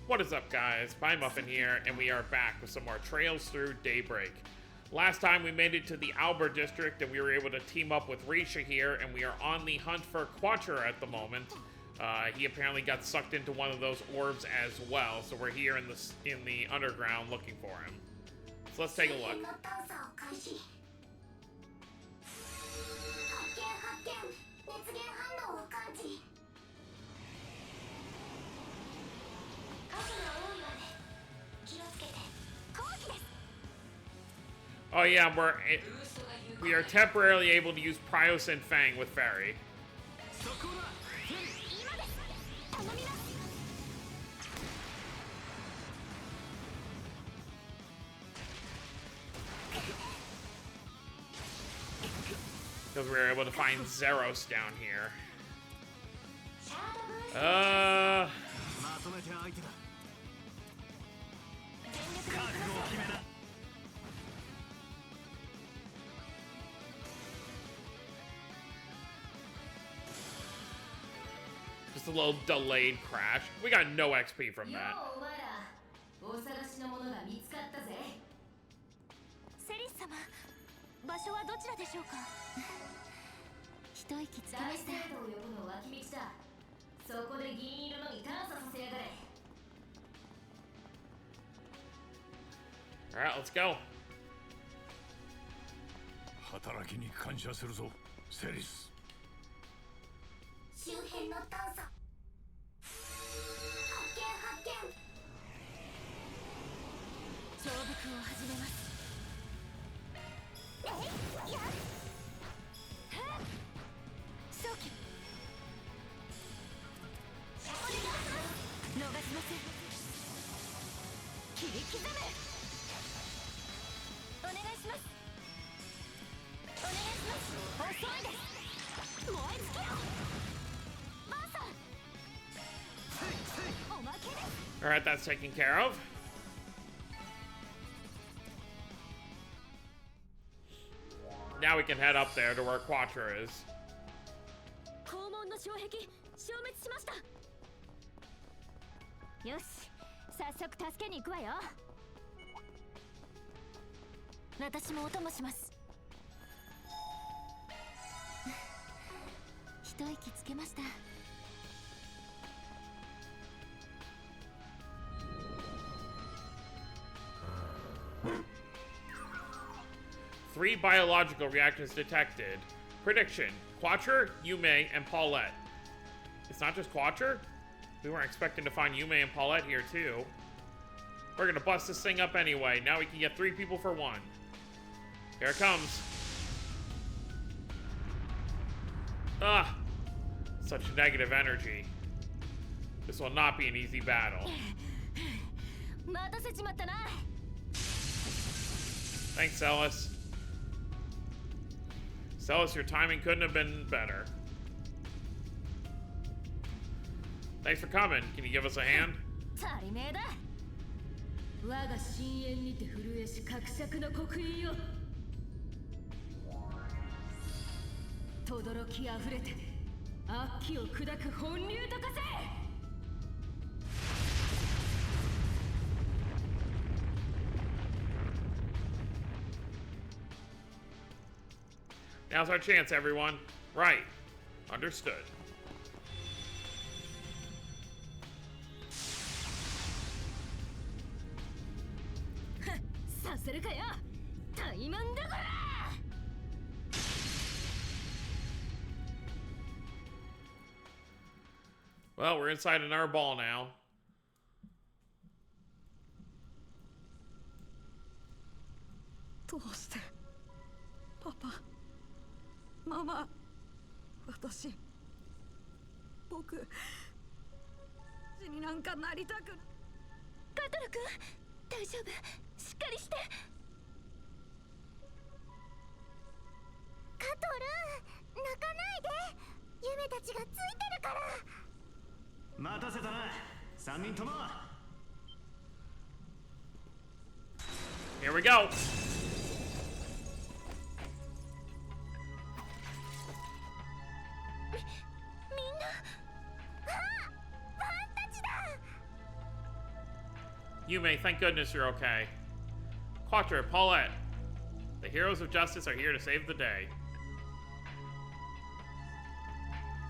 What is up, guys? Muffin here, and we are back with some more Trails Through Daybreak. Last time we made it to the Alber district, and we were able to team up with Risha here, and we are on the hunt for Quattro at the moment. He apparently got sucked into one of those orbs as well, so we're here in the underground looking for him. So let's take a look. Oh yeah, we are temporarily able to use Prios and Fang with Fairy. Because we were able to find Zeros down here. Just a little delayed crash. We got no XP from that. Alright, let's go. 働きに感謝するぞ、セリス。周辺の探査。発見。上陸を始めます。早期。逃しません。切り刻め。お願いします。遅いです。燃え尽きろ。マーサー。おまけです。Alright, that's taken care of. Now we can head up there to where Quattro is. 肛門の障壁消滅しました。よし、早速助けに行くわよ。私もお供します。一息つけました。Three biological reactions detected. Prediction: Quattro, Yume, and Paulette. It's not just Quattro? We weren't expecting to find Yume and Paulette here too. We're gonna bust this thing up anyway. Now we can get 3 people for 1. Here it comes. Ah! Such negative energy. This will not be an easy battle. Thanks, Celis. Celis, your timing couldn't have been better. Thanks for coming. Can you give us a hand? 我が深淵にて震えし格尺の刻印よ。轟きあふれて悪鬼を砕く本流と化せ。Now's our chance, everyone. Right. Understood. Well, we're inside another ball now. Papa, Mama, 私、僕、死になんかなりたくない。カトル君、大丈夫。しっかりして。カトル、泣かないで。ユメたちがついてるから。待たせたな、3人とも。Here we go. みんな。あ、ファンたちだ。Yume, thank goodness you're okay. Quattro, Paulette. The heroes of justice are here to save the day.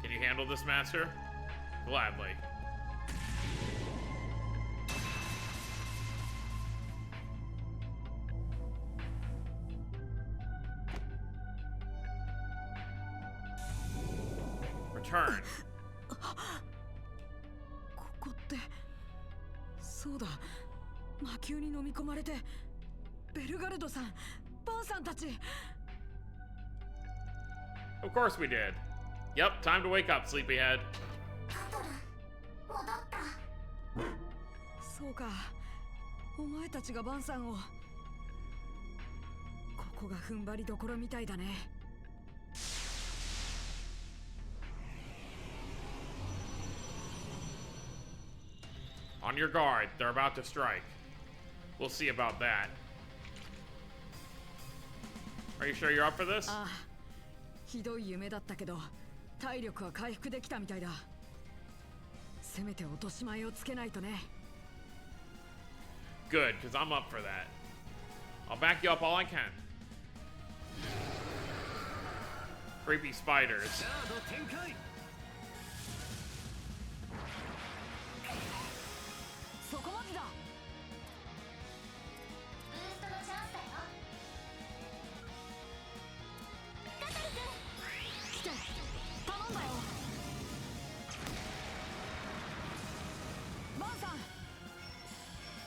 Can you handle this, Master? Gladly. Return. ここってそうだ魔球に飲み込まれてベルガルドさんバンさんたち Of course we did. Yep, time to wake up, sleepyhead. カトル戻った。そうかお前たちがバンさんをここが踏ん張りどころみたいだね On your guard, they're about to strike. We'll see about that. Are you sure you're up for this? ああひどい夢だったけど体力は回復できたみたいだせめて落とし前をつけないとね Good, because I'm up for that. I'll back you up all I can. Creepy spiders. カード展開。そこまでだブーストのチャンスだよ。カトル君。来て頼んだよバンさん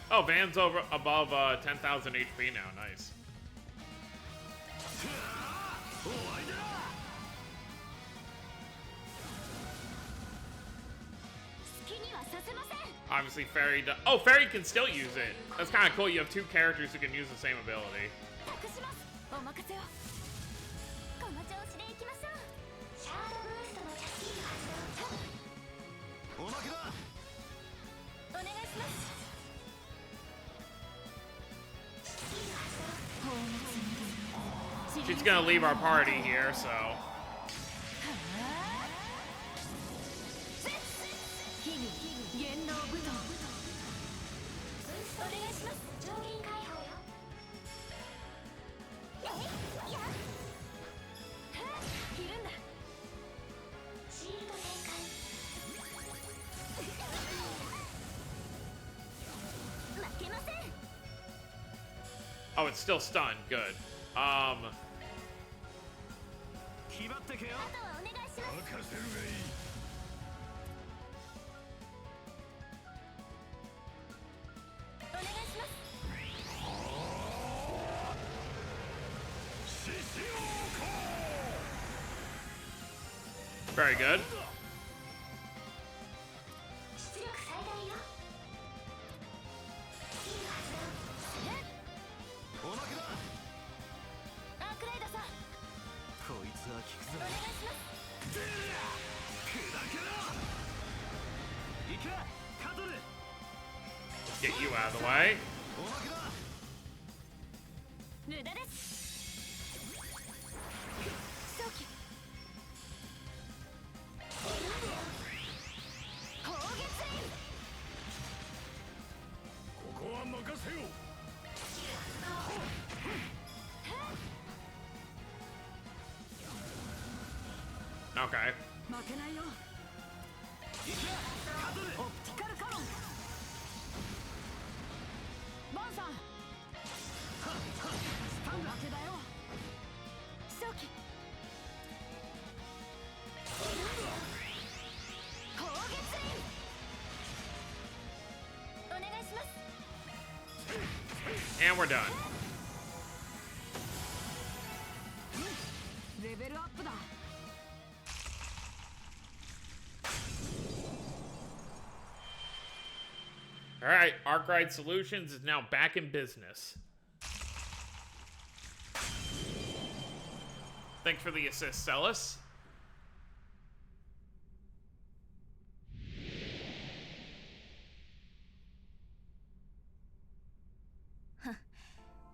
Oh, Van's over above 10,000 HP now. Nice. 終わりだ。 好きにはさせません。 Obviously, Fairy does. Oh, Fairy can still use it. That's kind of cool. You have two characters who can use the same ability. 託します。お任せを。この調子でいきましょう。シャードブーストのキャッキー発動。おまけだ。お願いします。 She's gonna leave our party here, so. 元老武道お願いします。上限解放よ。いや。いるんだ。シールド展開。負けません。 Oh, it's still stunned. Good. 気張ってけよ。あとはお願いします。任せるがいい。お願いします。 Very good. 出力最大よ。スキル発動。おまけだ。アークライダーさん。こいつは効くぞ。お願いします。砕けろ。行けカトル。 Get you out of the way. おまけだ。無駄です。早期。砲撃戦。ここは任せよう。 Okay. 負けないよ行けカトル。オプティカルカノンバンさんおまけだよ早期。砲撃戦。お願いします。 And we're done. レベルアップだ Alright, Arkwright Solutions is now back in business. Thanks for the assist, Celis.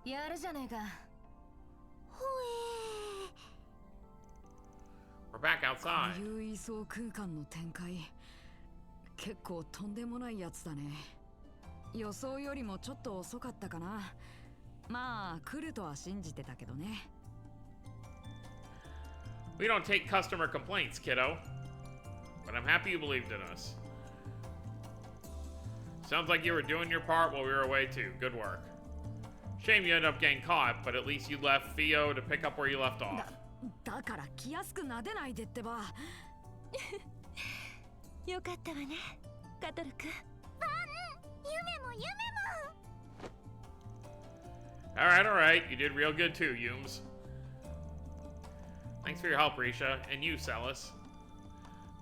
やるじゃねえか。ほえ We're back outside. 有位相空間の展開結構とんでもないやつだね予想よりもちょっと遅かったかな。まあ来るとは信じてたけどね。We don't take customer complaints, kiddo. But I'm happy you believed in us. Sounds like you were doing your part while we were away too. Good work. Shame you ended up getting caught, but at least you left Theo to pick up where you left off. だから気安く撫でないでってば。よかったわね、カトル君。夢も夢も。Alright. You did real good too, Yums. Thanks for your help, Risha. And you, Celis.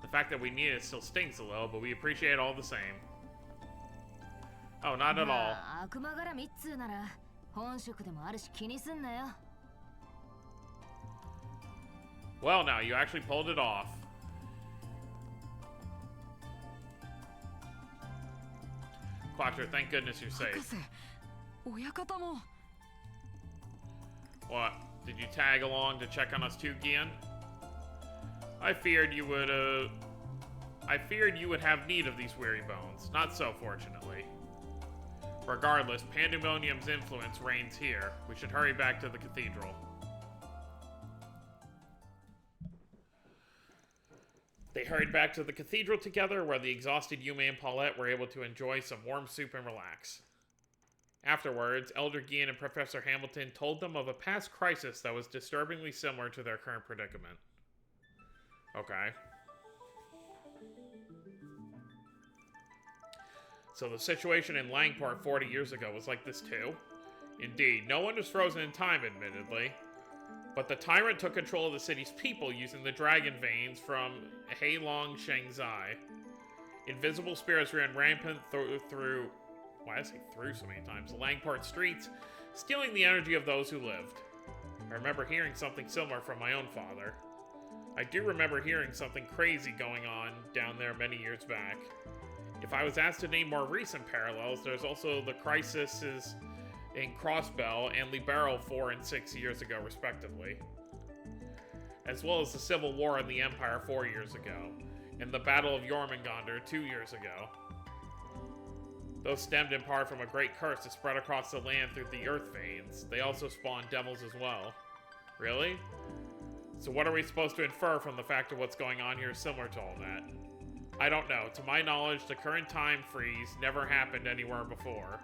The fact that we need it still stings a little, but we appreciate it all the same. Oh, not at all. 悪魔絡みっつうなら本職でもあるし気にすんなよ。Well, now, you actually pulled it off. Quattro, thank goodness you're 博 safe. 士、親方も。What? Did you tag along to check on us too, Gian? I feared you would have need of these weary bones. Not so, fortunately. Regardless, Pandemonium's influence reigns here. We should hurry back to the cathedral. They hurried back to the cathedral together, where the exhausted Yume and Paulette were able to enjoy some warm soup and relax. Afterwards, Elder Gian and Professor Hamilton told them of a past crisis that was disturbingly similar to their current predicament. Okay. So the situation in Langport 40 years ago was like this too? Indeed, no one was frozen in time, admittedly. But the tyrant took control of the city's people using the dragon veins from Heilong Shangzai. Invisible spirits ran rampant through why did I say through so many times? The Langport streets, stealing the energy of those who lived. I remember hearing something similar from my own father. I do remember hearing something crazy going on down there many years back. If I was asked to name more recent parallels, there's also the crises in Crossbell and Libero 4 and 6 years ago, respectively. As well as the Civil War in the Empire 4 years ago, and the Battle of Jormungandr 2 years ago. Those stemmed in part from a great curse that spread across the land through the earth veins. They also spawned devils as well. Really? So what are we supposed to infer from the fact of what's going on here similar to all that? I don't know. To my knowledge, the current time freeze never happened anywhere before.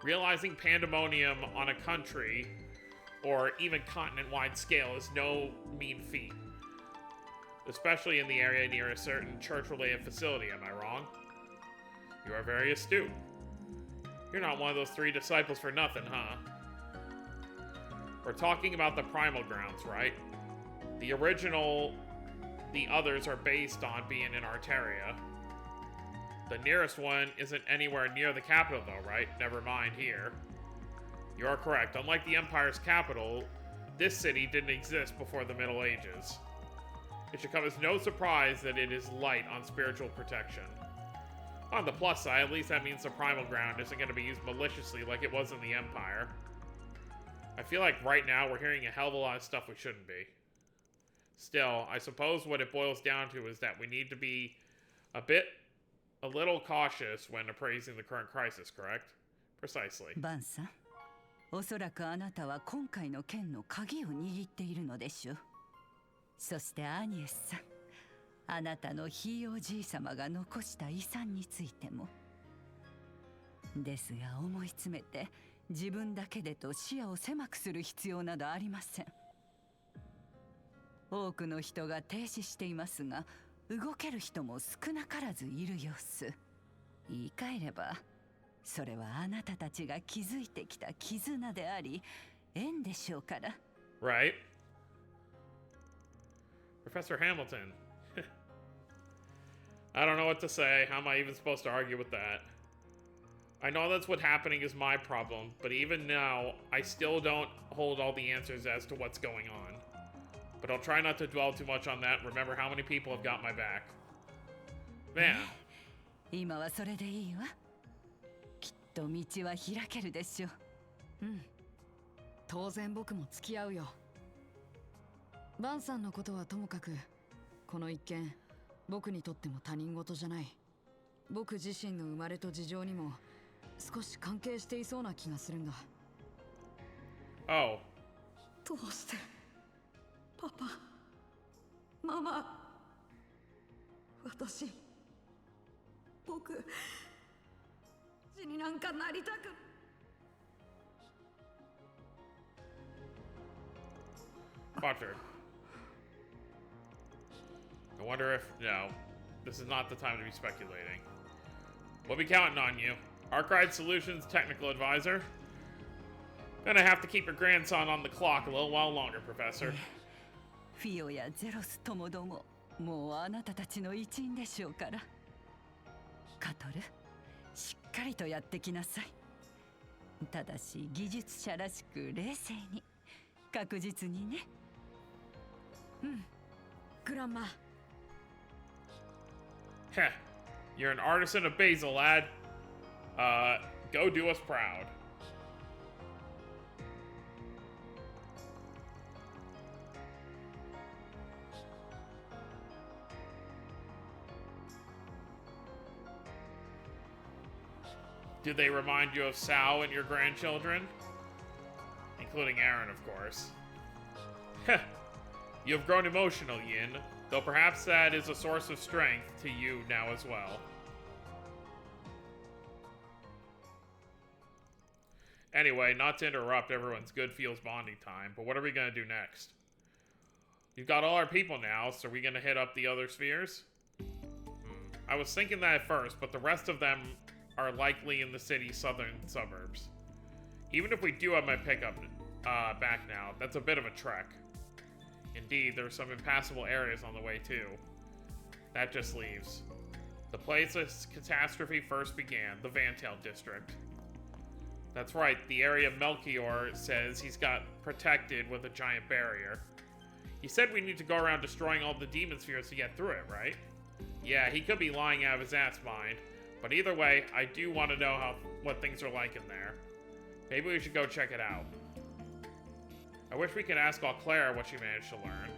Realizing pandemonium on a country, or even continent-wide scale, is no mean feat. Especially in the area near a certain church-related facility, am I wrong? You are very astute. You're not one of those 3 disciples for nothing, huh? We're talking about the primal grounds, right? The others are based on being in Arteria. The nearest one isn't anywhere near the capital though, right? Never mind here. You are correct. Unlike the Empire's capital, this city didn't exist before the Middle Ages. It should come as no surprise that it is light on spiritual protection. On the plus side, at least that means the primal ground isn't going to be used maliciously like it was in the Empire. I feel like right now we're hearing a hell of a lot of stuff we shouldn't be. Still, I suppose what it boils down to is that we need to be a little cautious when appraising the current crisis, correct? Precisely. バンさん、おそらくあなたは今回の件の鍵を握っているのでしょう。そしてアニエスさん、あなたのひいおじい様が残した遺産についても。ですが思い詰めて自分だけでと視野を狭くする必要などありません。多くの人が停止していますが、動ける人も少なからずいる様子。言い換えれば、それはあなたたちが築いてきた絆であり、縁でしょうから。Right. Professor Hamilton. I don't know what to say. How am I even supposed to argue with that? I know that's what happening is my problem, but even now, I still don't hold all the answers as to what's going on. But I'll try not to dwell too much on that and remember how many people have got my back. Man. 今はそれでいいわ。きっと道は開けるでしょう。うん。当然僕も付き合うよ。バンさんのことはともかく、この一件、僕にとっても他人事じゃない。僕自身の生まれと事情にも少し関係していそうな気がするんだ。 Oh. どうしてパパ、ママ、私、僕、死になんかなりたく。 Quattro. I wonder if... No. This is not the time to be speculating. We'll be counting on you. Arkwright Solutions Technical Advisor. Gonna have to keep your grandson on the clock a little while longer, Professor. フィオやゼロスともどももうあなたたちの一員でしょうから。カトル、しっかりとやってきなさい。ただし技術者らしく冷静に、確実にね。うん。グランマ。 Heh. You're an artisan of basil, lad. Go do us proud. Do they remind you of Sal and your grandchildren? Including Aaron, of course. Heh. You have grown emotional, Yin, though perhaps that is a source of strength to you now as well. Anyway, not to interrupt everyone's good feels bonding time, but what are we gonna do next? You've got all our people now, so are we gonna hit up the other spheres? I was thinking that at first, but the rest of them are likely in the city's southern suburbs. Even if we do have my pickup back now, that's a bit of a trek. Indeed, there are some impassable areas on the way too. That just leaves the place this catastrophe first began, the Vantail district. That's right, the area Melchior says he's got protected with a giant barrier. He said we need to go around destroying all the demon spheres to get through it, right? Yeah, he could be lying out of his ass mind. But either way, I do want to know what things are like in there. Maybe we should go check it out. I wish we could ask Claire what she managed to learn.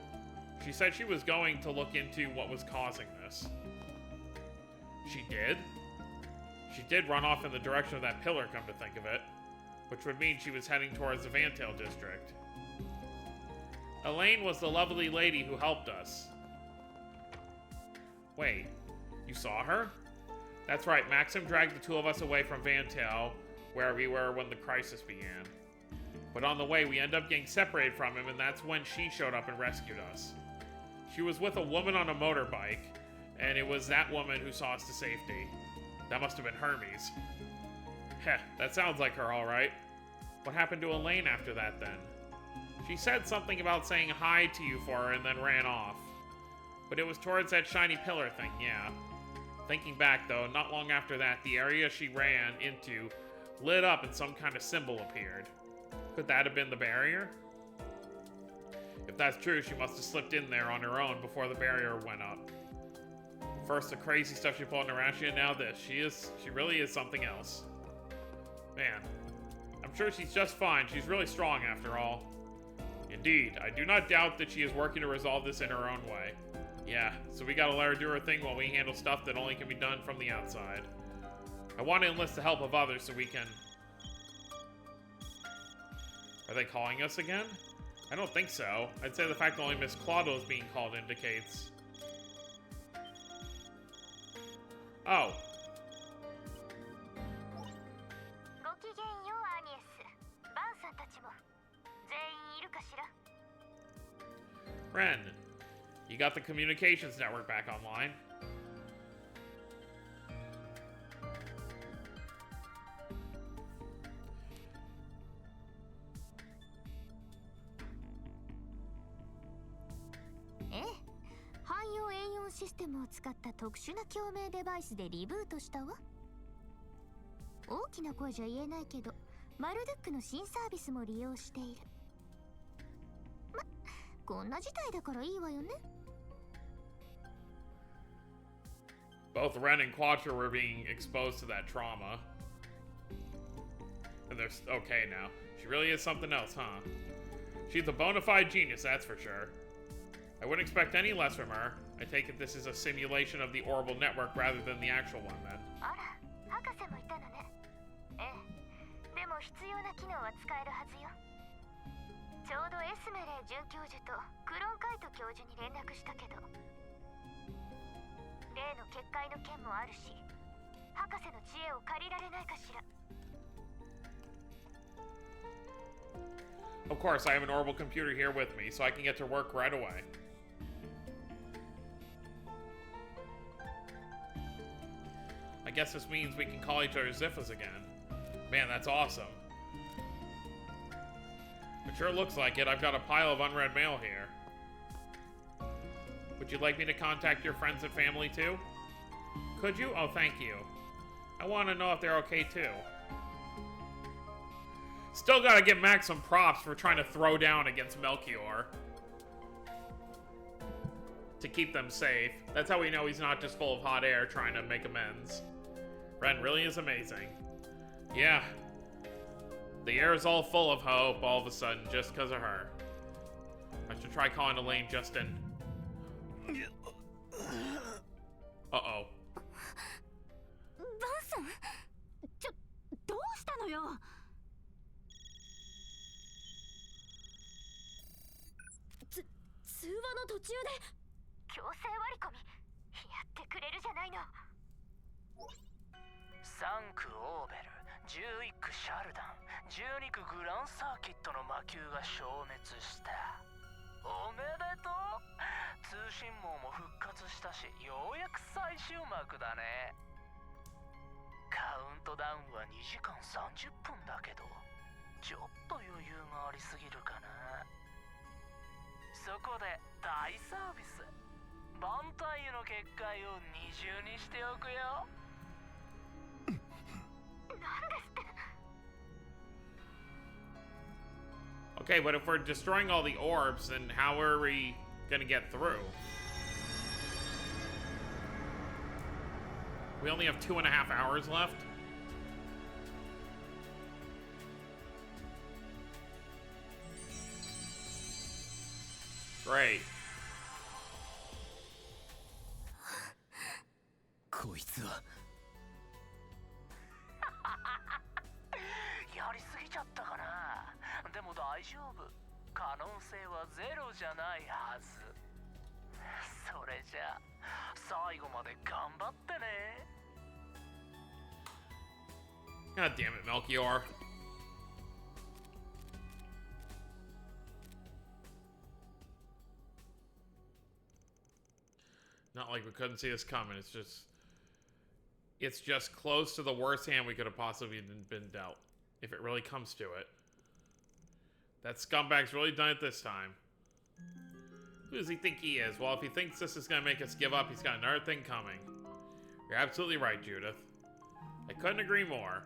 She said she was going to look into what was causing this. She did? She did run off in the direction of that pillar, come to think of it. Which would mean she was heading towards the Vantail district. Elaine was the lovely lady who helped us. Wait, you saw her? That's right, Maxim dragged the two of us away from Vantail, where we were when the crisis began. But on the way, we ended up getting separated from him, and that's when she showed up and rescued us. She was with a woman on a motorbike, and it was that woman who saw us to safety. That must have been Hermes. Heh, that sounds like her, alright. What happened to Elaine after that, then? She said something about saying hi to you for her and then ran off. But it was towards that shiny pillar thing, yeah. Thinking back, though, not long after that, the area she ran into lit up and some kind of symbol appeared. Could that have been the barrier? If that's true, she must have slipped in there on her own before the barrier went up. First the crazy stuff she pulled in Arashi, and now this. She really is something else. Man, I'm sure she's just fine. She's really strong after all. Indeed, I do not doubt that she is working to resolve this in her own way. Yeah, so we gotta let her do her thing while we handle stuff that only can be done from the outside. I want to enlist the help of others so we can... Are they calling us again? I don't think so. I'd say the fact that only Miss Claudio is being called indicates... Oh. ごきげんよう、アニエス。バンさんたちも全員いるかしら？ Ren, you got the communications network back online. Eh? 汎用 A4 システムを使った特殊な共鳴デバイスでリブートしたわ。大きな声じゃ言えないけど、マルドゥックの新サービスも利用している。ま、こんな事態だからいいわよね。Both Ren and Quattro were being exposed to that trauma. And they're okay now. She really is something else, huh? She's a bona fide genius, that's for sure. I wouldn't expect any less from her. I take it this is a simulation of the orbital network rather than the actual one, then. あら、博士もいたのね。ええ。でも必要な機能は使えるはずよ。ちょうどエスメレイ准教授とクロンカイト教授に連絡したけど、例の結界の件もあるし、博士の知恵を借りられないかしら。Of course, I have an orbital computer here with me, so I can get to work right away. I guess this means we can call each other Ziffas again. Man, that's awesome. It sure looks like it. I've got a pile of unread mail here. Would you like me to contact your friends and family too? Could you? Oh, thank you. I want to know if they're okay too. Still gotta give Max some props for trying to throw down against Melchior. To keep them safe. That's how we know he's not just full of hot air trying to make amends. Ren really is amazing. Yeah. The air is all full of hope all of a sudden just because of her. I should try calling Elaine Justin. Uh-oh. バンさん、どうしたのよ。通話の途中で強制割り込みやってくれるじゃないの。3区オーベル、11区シャルダン、12区グランサーキットの魔球が消滅した。おめでとう。通信網も復活したし、ようやく最終幕だね。カウントダウンは2時間30分だけど、ちょっと余裕がありすぎるかな。そこで大サービス。バンタイユの結界を二重にしておくよ。Okay, but if we're destroying all the orbs, then how are we gonna get through? We only have 2.5 hours left? Great. こいつはやりすぎちゃったかな。でも大丈夫。可能性はゼロじゃないはず。それじゃ最後まで頑張ってね。God damn it, Melchior. Not like we couldn't see this coming. It's just close to the worst hand we could have possibly been dealt, if it really comes to it. That scumbag's really done it this time. Who does he think he is? Well, if he thinks this is gonna make us give up, he's got another thing coming. You're absolutely right, Judith. I couldn't agree more.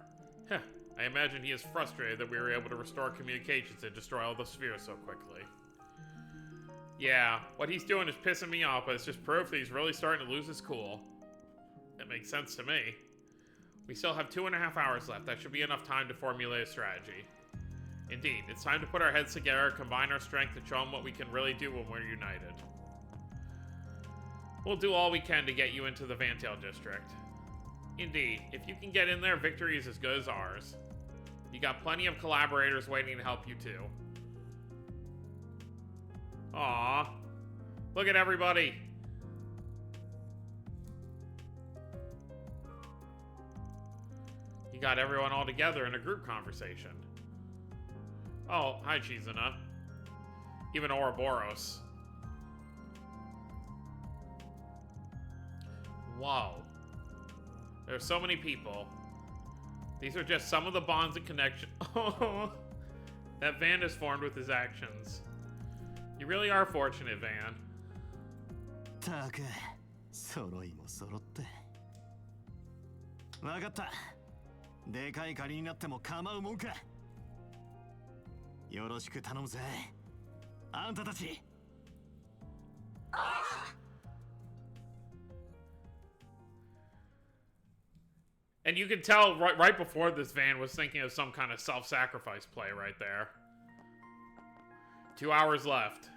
Heh, I imagine he is frustrated that we were able to restore communications and destroy all the spheres so quickly. Yeah, what he's doing is pissing me off, but it's just proof that he's really starting to lose his cool. That makes sense to me. We still have 2.5 hours left. That should be enough time to formulate a strategy. Indeed, it's time to put our heads together, combine our strength, and show them what we can really do when we're united. We'll do all we can to get you into the Vantail district. Indeed, if you can get in there, victory is as good as ours. You got plenty of collaborators waiting to help you too. Aww. Look at everybody. You got everyone all together in a group conversation. Oh, hi, Chizuna. Even Ouroboros. Wow. There's so many people. These are just some of the bonds and connections that Van has formed with his actions. You really are fortunate, Van. たく、揃いも揃って。わかった。でかい借りになっても構うもんか。よろしく頼むぜ。あんたたち。And you can tell right before this, Van was thinking of some kind of self-sacrifice play right there. 2 hours left.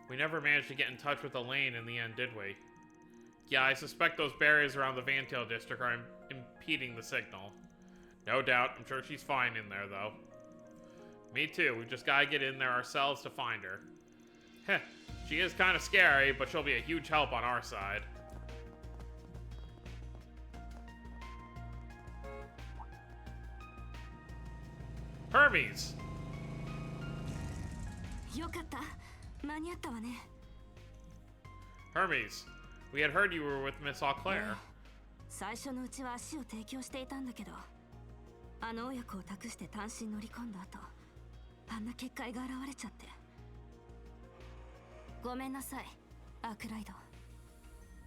We never managed to get in touch with Elaine in the end, did we? Yeah, I suspect those barriers around the Vantail district are impeding the signal. No doubt. I'm sure she's fine in there, though. Me too. We just gotta get in there ourselves to find her. Heh. She is kind of scary, but she'll be a huge help on our side. Hermes! よかった。間に合ったわね。 Hermes, we had heard you were with Miss Auclair. 最初のうちは足を提供していたんだけど、あの親子を託して単身乗り込んだ後、あんな結界が現れちゃって。ごめんなさい、アークライド。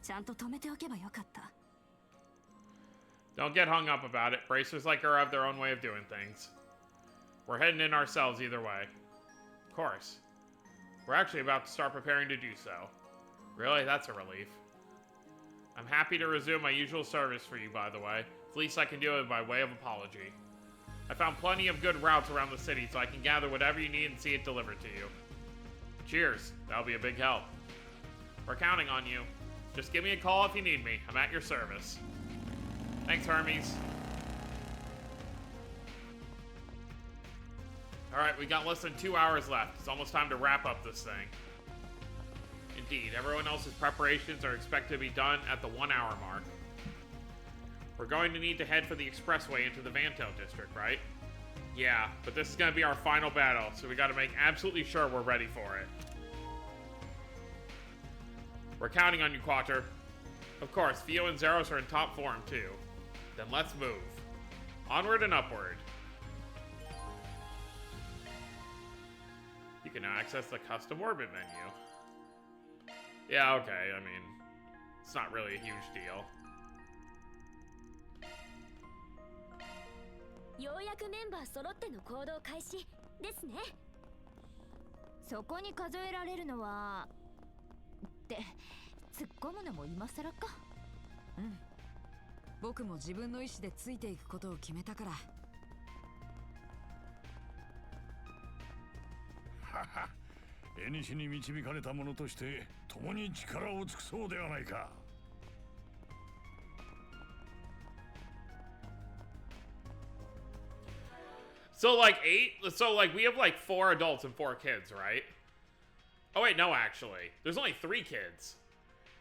ちゃんと止めておけばよかった。 Don't get hung up about it. Bracers like her have their own way of doing things. We're heading in ourselves either way. Of course. We're actually about to start preparing to do so. Really? That's a relief. I'm happy to resume my usual service for you, by the way. It's the least I can do it by way of apology. I found plenty of good routes around the city, so I can gather whatever you need and see it delivered to you. Cheers. That'll be a big help. We're counting on you. Just give me a call if you need me. I'm at your service. Thanks, Hermes. Alright, we got less than 2 hours left. It's almost time to wrap up this thing. Indeed, everyone else's preparations are expected to be done at the 1 hour mark. We're going to need to head for the expressway into the Vantail district, right? Yeah, but this is going to be our final battle, so we got to make absolutely sure we're ready for it. We're counting on you, Quater. Of course, Theo and Zeros are in top form, too. Then let's move. Onward and upward. You can now access the custom orbit menu. Yeah, okay, I mean, it's not really a huge deal. ようやくメンバー揃っての行動開始ですね。そこに数えられるのはって突っ込むのも今更か。うん。僕も自分の意思でついていくことを決めたから。はは、縁に導かれた者として共に力を尽くそうではないか。So like we have like 4 adults and 4 kids, right? Oh wait, no, actually. There's only 3 kids.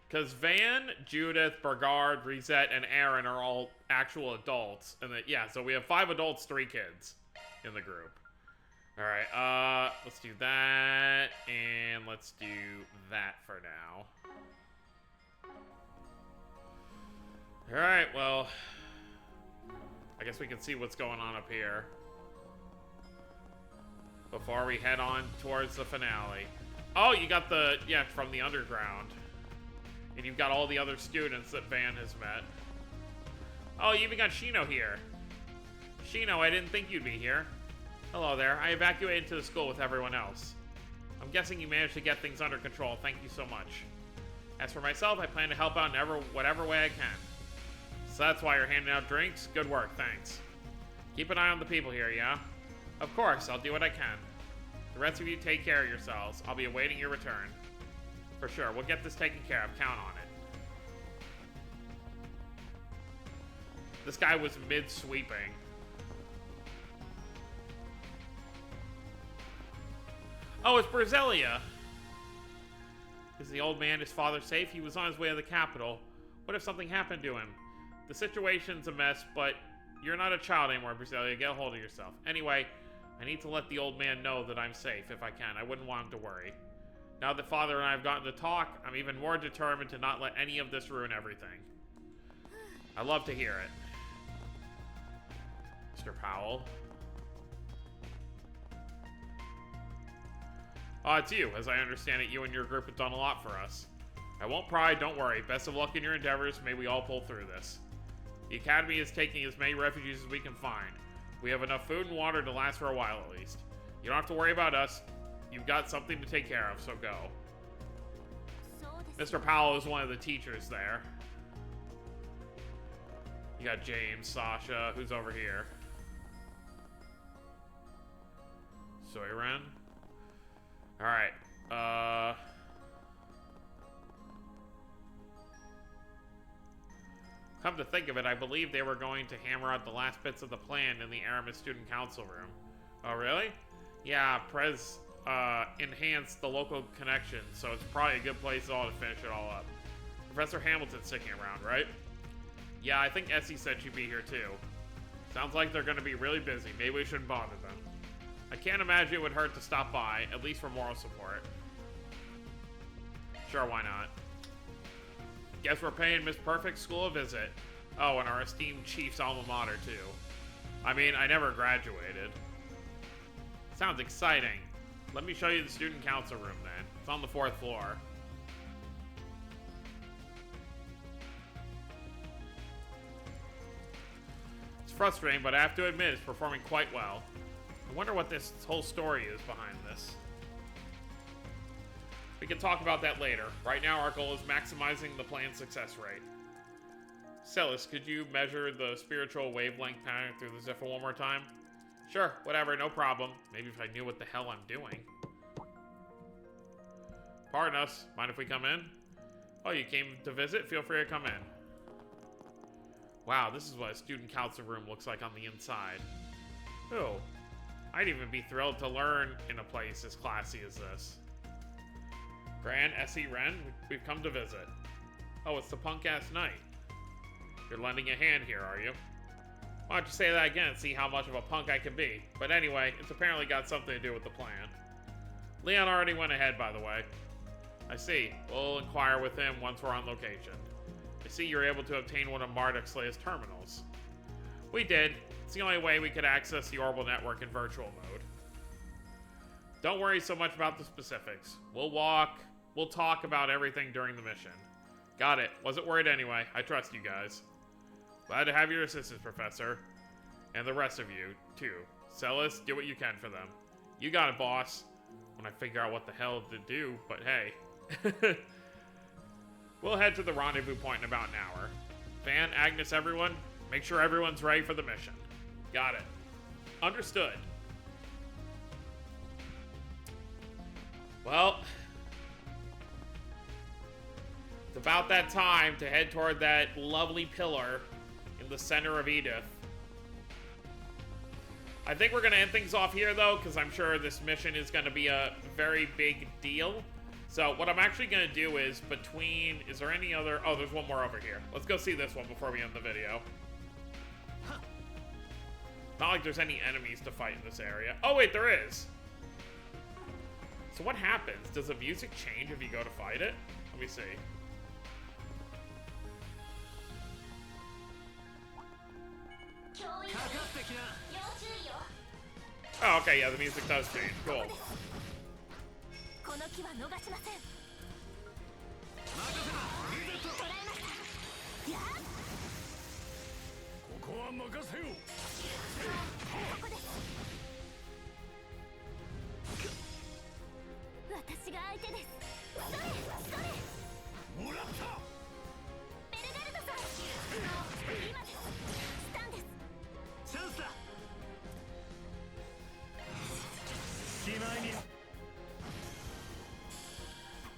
Because Van, Judith, Bergard, Reset, and Aaron are all actual adults. And then, yeah, so we have 5 adults, 3 kids in the group. Alright, let's do that. And let's do that for now. Alright, well, I guess we can see what's going on up here before we head on towards the finale. Oh, you got the, yeah, from the underground. And you've got all the other students that Van has met. Oh, you even got Shino here. Shino, I didn't think you'd be here. Hello there. I evacuated to the school with everyone else. I'm guessing you managed to get things under control. Thank you so much. As for myself, I plan to help out in whatever way I can. So that's why you're handing out drinks? Good work, thanks. Keep an eye on the people here, yeah? Of course, I'll do what I can. The rest of you take care of yourselves. I'll be awaiting your return. For sure, we'll get this taken care of. Count on it. This guy was mid-sweeping. Oh, it's Berzelia! Is the old man, his father, safe? He was on his way to the capital. What if something happened to him? The situation's a mess, but you're not a child anymore, Berzelia. Get a hold of yourself. Anyway, I need to let the old man know that I'm safe, if I can. I wouldn't want him to worry. Now that Father and I have gotten to talk, I'm even more determined to not let any of this ruin everything. I love to hear it. Mr. Powell. Oh, it's you. As I understand it, you and your group have done a lot for us. I won't pry, don't worry. Best of luck in your endeavors. May we all pull through this. The Academy is taking as many refugees as we can find. We have enough food and water to last for a while at least. You don't have to worry about us. You've got something to take care of, so go. Mr. Powell is one of the teachers there. You got James, Sasha, who's over here? Soiren? Alright, Come to think of it, I believe they were going to hammer out the last bits of the plan in the Aramis Student Council room. Oh, really? Yeah, Prez enhanced the local connection, so it's probably a good place to finish it all up. Professor Hamilton's sticking around, right? Yeah, I think Essie said she'd be here too. Sounds like they're going to be really busy. Maybe we shouldn't bother them. I can't imagine it would hurt to stop by, at least for moral support. Sure, why not? Guess we're paying Miss Perfect School a visit. Oh, and our esteemed chief's alma mater, too. I mean, I never graduated. Sounds exciting. Let me show you the student council room, then. It's on the 4th floor. It's frustrating, but I have to admit it's performing quite well. I wonder what this whole story is behind this. We can talk about that later. Right now, our goal is maximizing the plan's success rate. Celis, could you measure the spiritual wavelength pattern through the Ziffer one more time? Sure, whatever, no problem. Maybe if I knew what the hell I'm doing. Pardon us. Mind if we come in? Oh, you came to visit? Feel free to come in. Wow, this is what a student council room looks like on the inside. Oh, I'd even be thrilled to learn in a place as classy as this. Gran, Essie, Ren, we've come to visit. Oh, it's the punk-ass knight. You're lending a hand here, are you? Why don't you say that again and see how much of a punk I can be? But anyway, it's apparently got something to do with the plan. Leon already went ahead, by the way. I see. We'll inquire with him once we're on location. I see you're able to obtain one of Marduk Slay's terminals. We did. It's the only way we could access the orbital network in virtual mode. Don't worry so much about the specifics. We'll talk about everything during the mission. Got it. Wasn't worried anyway. I trust you guys. Glad to have your assistance, Professor. And the rest of you, too. Celis, do what you can for them. You got it, boss. When I figure out what the hell to do, but hey. We'll head to the rendezvous point in about an hour. Van, Agnes, everyone, make sure everyone's ready for the mission. Got it. Understood. Well, it's about that time to head toward that lovely pillar in the center of Edith. I think we're going to end things off here, though, because I'm sure this mission is going to be a very big deal. So what I'm actually going to do is between... Is there any other... Oh, there's one more over here. Let's go see this one before we end the video. Not like there's any enemies to fight in this area. Oh, wait, there is. So what happens? Does the music change if you go to fight it? Let me see. Oh, okay, yeah, the music does change. Cool.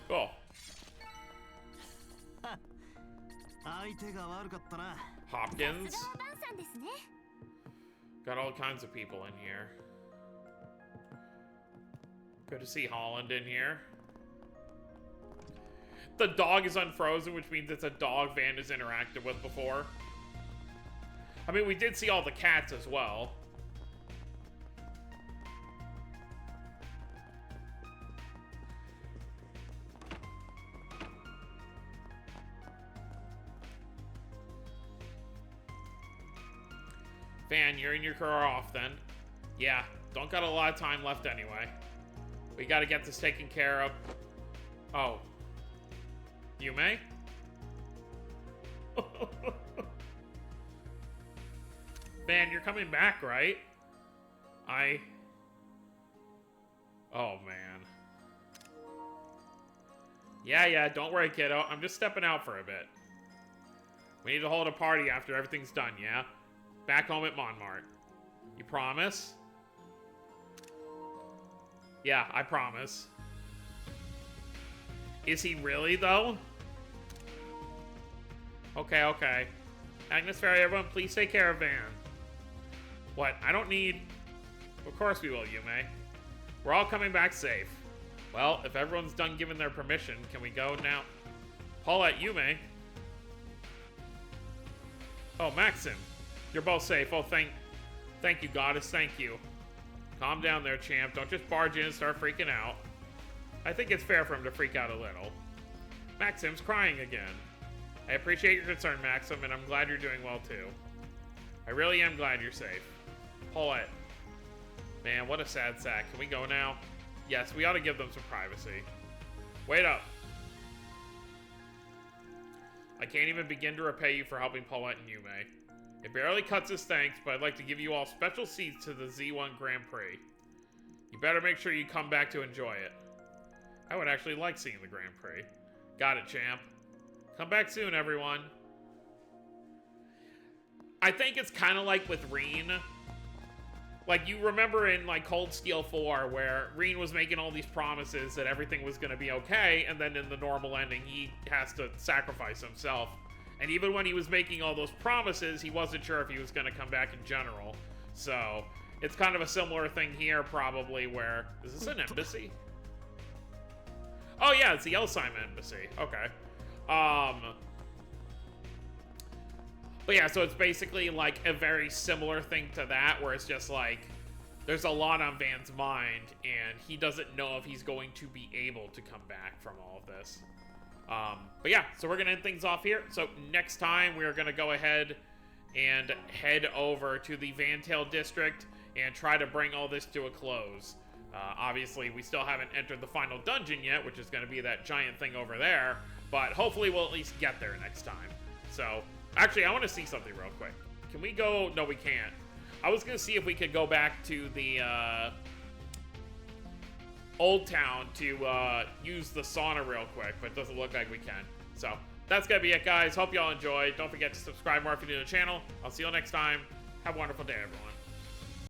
Cool. Hopkins. Got all kinds of people in here. Good to see Holland in here. The dog is unfrozen, which means it's a dog Van has interacted with before. I mean, we did see all the cats as well. Van, you're in your car off then. Yeah, don't got a lot of time left anyway. We gotta get this taken care of. Oh. You may? Van, you're coming back, right? Oh, man. Yeah, don't worry, kiddo. I'm just stepping out for a bit. We need to hold a party after everything's done, yeah? Back home at Montmartre. You promise? Yeah, I promise. Is he really, though? Okay. Agnes Ferry, everyone, please take care of Van. What? I don't need... Of course we will, Yume. We're all coming back safe. Well, if everyone's done giving their permission, can we go now? Paulette, Yume. Oh, Maxim. You're both safe. Oh, thank you, Goddess. Thank you. Calm down there, champ. Don't just barge in and start freaking out. I think it's fair for him to freak out a little. Maxim's crying again. I appreciate your concern, Maxim, and I'm glad you're doing well, too. I really am glad you're safe. Paulette. Man, what a sad sack. Can we go now? Yes, we ought to give them some privacy. Wait up. I can't even begin to repay you for helping Paulette and Yume. It barely cuts his thanks, but I'd like to give you all special seats to the Z1 Grand Prix. You better make sure you come back to enjoy it. I would actually like seeing the Grand Prix. Got it, champ. Come back soon, everyone. I think it's kind of like with Reen. Like, you remember in, like, Cold Steel 4, where Reen was making all these promises that everything was going to be okay, and then in the normal ending, he has to sacrifice himself. And even when he was making all those promises, he wasn't sure if he was going to come back in general. So, it's kind of a similar thing here, probably, where... Is this an embassy? Oh, yeah, it's the Elsheim embassy. Okay. But yeah, so it's basically like a very similar thing to that, where it's just like, there's a lot on Van's mind, and he doesn't know if he's going to be able to come back from all of this. But yeah, so we're going to end things off here. So next time, we're going to go ahead and head over to the Vantail district and try to bring all this to a close. Obviously, we still haven't entered the final dungeon yet, which is going to be that giant thing over there, but hopefully we'll at least get there next time. So... Actually, I want to see something real quick. Can we go? No, we can't. I was going to see if we could go back to the Old Town to use the sauna real quick, but it doesn't look like we can. So, that's going to be it, guys. Hope y'all enjoyed. Don't forget to subscribe more if you're new to the channel. I'll see you all next time. Have a wonderful day, everyone.